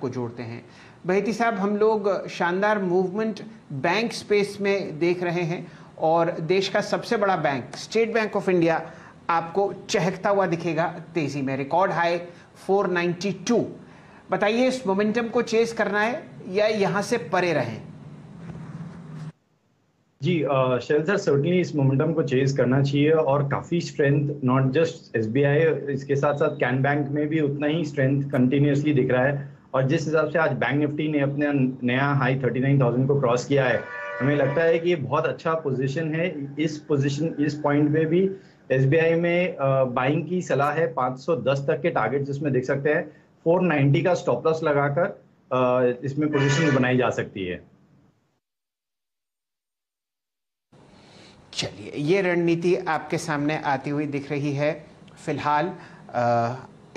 आपको जोड़ते हैं। बहेती साहब, हम लोग शानदार मूवमेंट बैंक स्पेस में देख रहे हैं और देश का सबसे बड़ा bank state bank of India आपको चहकता हुआ दिखेगा तेजी में, रिकॉर्ड हाई 492। बताइए, इस मोमेंटम को चेस करना है या यहां से परे रहें? जी शैल सर, सर्टनली इस मोमेंटम को चेज करना चाहिए और काफ़ी स्ट्रेंथ नॉट जस्ट एसबीआई, इसके साथ साथ कैन बैंक में भी उतना ही स्ट्रेंथ कंटिन्यूसली दिख रहा है। और जिस हिसाब से आज बैंक निफ्टी ने अपने नया हाई 39,000 को क्रॉस किया है, हमें लगता है कि ये बहुत अच्छा पोजीशन है। इस पॉइंट पे भी एसबीआई में बाइंग की सलाह है। 510 तक के टारगेट जिसमें देख सकते हैं, 490 का स्टॉप लॉस लगाकर इसमें पोजीशन बनाई जा सकती है। चलिए, ये रणनीति आपके सामने आती हुई दिख रही है फिलहाल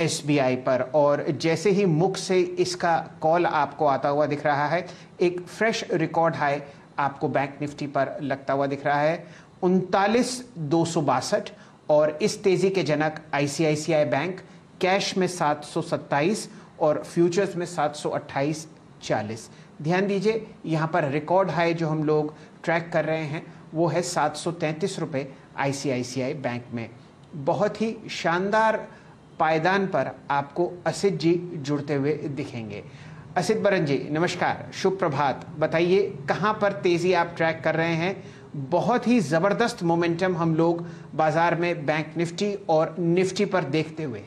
एसबीआई पर, और जैसे ही मुख से इसका कॉल आपको आता हुआ दिख रहा है, एक फ्रेश रिकॉर्ड हाई आपको बैंक निफ्टी पर लगता हुआ दिख रहा है 39,262। और इस तेजी के जनक आईसीआईसीआई बैंक कैश में 727 और फ्यूचर्स में 728.40। ध्यान दीजिए, यहाँ पर रिकॉर्ड हाई जो हम लोग ट्रैक कर रहे हैं वो है 733 रुपये आईसीआईसीआई बैंक में। बहुत ही शानदार पायदान पर आपको असित जी जुड़ते हुए दिखेंगे। असित बरन जी, नमस्कार, शुभ प्रभात। बताइए, कहां पर तेजी आप ट्रैक कर रहे हैं? बहुत ही ज़बरदस्त मोमेंटम हम लोग बाजार में बैंक निफ्टी और निफ्टी पर देखते हुए।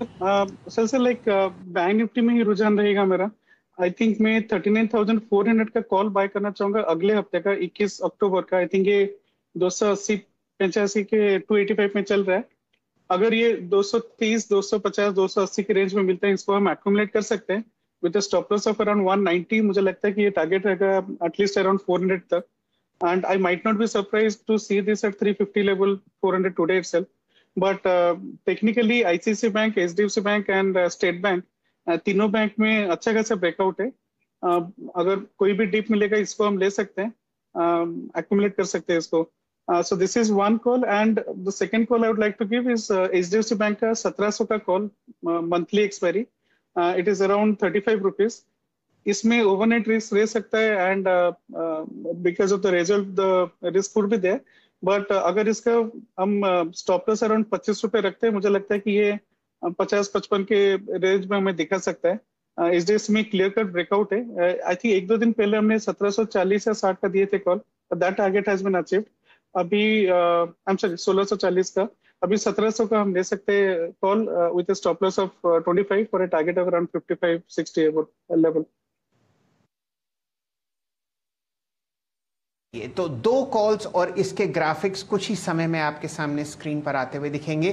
सर लाइक बैंक निफ्टी में ही रुझान रहेगा मेरा। आई थिंक मैं 39,400 का कॉल बाय करना चाहूंगा अगले हफ्ते का, 21 अक्टूबर का। आई थिंक ये 280-85 के 285 में चल रहा है। अगर ये 230, 250, 280 के रेंज में मिलता है, इसको हम एक्यूमुलेट कर सकते हैं with stop loss of around 190। मुझे लगता है कि ये टारगेट रहेगा एटलीस्ट अराउंड 400 तक। And I might not be surprise to see this at 350 level, 400 today itself. But technically ICICI bank, HDFC bank and state bank, तीनों बैंक में अच्छा खासा ब्रेकआउट है। अगर कोई भी डिप मिलेगा इसको हम ले सकते हैं, एक्यूमुलेट कर सकते हैं इसको। So this is one call, and the second call I would like to give is HDFC Bank का 1700 का call, monthly expiry. It is around 35 rupees. इसमें ओवरनाइट रिस्क रह सकता है and because of the result the risk would be there. But अगर इसका हम stop loss around 25 रुपए रखते हैं, मुझे लगता है कि ये 50-55 के रेंज में हमें दिखा सकता है। एचडीएफसी में क्लियर कट ब्रेकआउट है। आई थिंक 1-2 दिन पहले हमने 1740 या 60 का दिए थे call, that target has been achieved. अभी आई एम सॉरी 1640 का, अभी 1700 का हम ले सकते हैं call with stop loss of 25 for a target of around 55-60 level. ये तो दो कॉल्स और इसके ग्राफिक्स कुछ ही समय में आपके सामने स्क्रीन पर आते हुए दिखेंगे।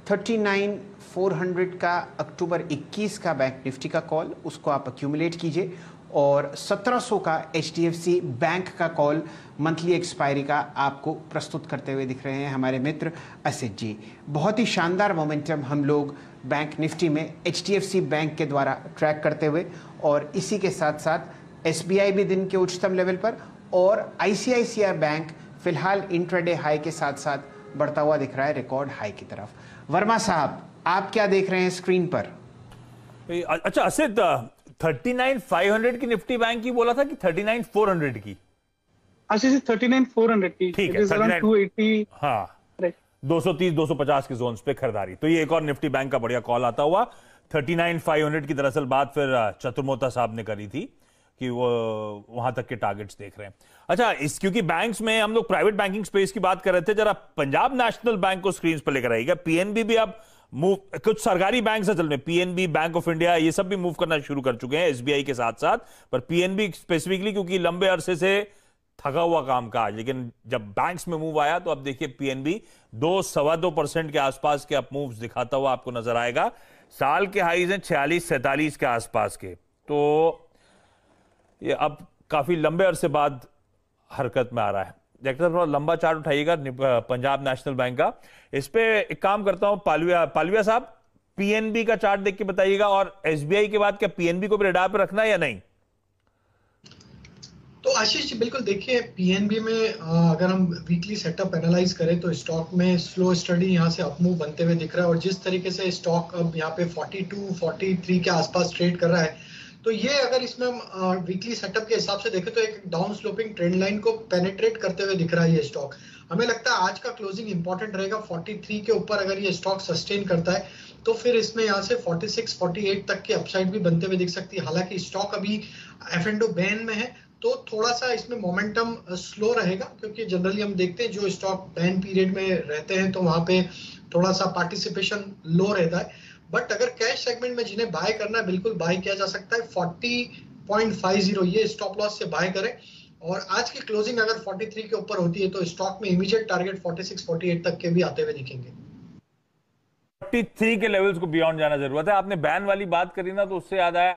39,400 का अक्टूबर 21 का बैंक निफ्टी का कॉल, उसको आप एक्यूमुलेट कीजिए, और 1700 का एचडीएफसी बैंक का कॉल मंथली एक्सपायरी का आपको प्रस्तुत करते हुए दिख रहे हैं हमारे मित्र असित जी। बहुत ही शानदार मोमेंटम हम लोग बैंक निफ्टी में एचडीएफसी बैंक के द्वारा ट्रैक करते हुए, और इसी के साथ साथ एसबीआई भी दिन के उच्चतम लेवल पर, और आईसीआईसीआई बैंक फिलहाल इंट्राडे हाई के साथ साथ बढ़ता हुआ दिख रहा है रिकॉर्ड हाई की तरफ। वर्मा साहब, आप क्या देख रहे हैं स्क्रीन पर? अच्छा असित, 39,500 की निफ्टी बैंक की बोला था कि 39,400 की? अच्छा जी, 39,400 की। ठीक है, 280। हाँ, 230-250 के जोन्स पे खरीदारी। तो ये एक और निफ्टी बैंक का बढ़िया कॉल आता हुआ। 39,500 की दरअसल बात फिर चतुर्मोता साहब ने करी थी कि वो वहां तक के टारगेट्स देख रहे हैं। अच्छा, क्योंकि बैंक्स में हम लोग प्राइवेट बैंकिंग स्पेस की बात कर रहे थे, जरा पंजाब नेशनल बैंक को स्क्रीन पर लेकर आइएगा। पीएनबी भी अब मूव, कुछ सरकारी बैंक असल में पीएनबी, बैंक ऑफ इंडिया, ये सब भी मूव करना शुरू कर चुके हैं एसबीआई के साथ साथ, पर पीएनबी स्पेसिफिकली क्योंकि लंबे अरसे से थका हुआ कामकाज, लेकिन जब बैंक्स में मूव आया तो अब देखिए पीएनबी 2-2.25% के आसपास के अप मूव्स दिखाता हुआ आपको नजर आएगा। साल के हाईज हैं 46-47 के आसपास के, तो ये अब काफी लंबे अरसे बाद हरकत में आ रहा है। देखते थोड़ा लंबा चार्ट उठाइएगा पंजाब नेशनल बैंक का। इस पे एक काम करता हूं, पालविया साहब, पीएनबी का चार्ट देख के बताइएगा, और एसबीआई के बाद क्या पीएनबी को भी रडार पर रखना है या नहीं? तो आशीष जी बिल्कुल देखिए पीएनबी में अगर हम वीकली सेटअप एनालाइज करें तो स्टॉक में स्लो स्टडी यहाँ से अपमूव बनते हुए दिख रहा है और जिस तरीके से स्टॉक अब यहाँ पे 42 43 के आसपास ट्रेड कर रहा है तो ये अगर इसमें हम वीकली सेटअप के हिसाब से देखें तो एक डाउन स्लोपिंग ट्रेंड लाइन को पेनिट्रेट करते हुए दिख रहा है ये स्टॉक। हमें लगता है आज का क्लोजिंग इंपॉर्टेंट रहेगा 43 के ऊपर अगर ये स्टॉक सस्टेन करता है तो फिर इसमें यहाँ से 46 48 तक की अपसाइड भी बनते हुए दिख सकती है। हालांकि स्टॉक अभी F&O बैन में है तो थोड़ा सा इसमें मोमेंटम स्लो रहेगा क्योंकि जनरली हम देखते हैं जो स्टॉक बैन पीरियड में रहते हैं तो वहां पे थोड़ा सा पार्टिसिपेशन लो रहता है। बट अगर कैश सेगमेंट में जिन्हें बाय करना है बिल्कुल बाय किया जा सकता है 40.50 ये स्टॉप लॉस से बाय करें और आज की क्लोजिंग अगर 43 के ऊपर होती है तो स्टॉक में इमीडिएट टारगेट 46 48 तक के भी आते हुए दिखेंगे। 43 के लेवल्स को बियॉन्ड जाना जरूरत है। आपने बैन वाली बात करी ना तो उससे याद आया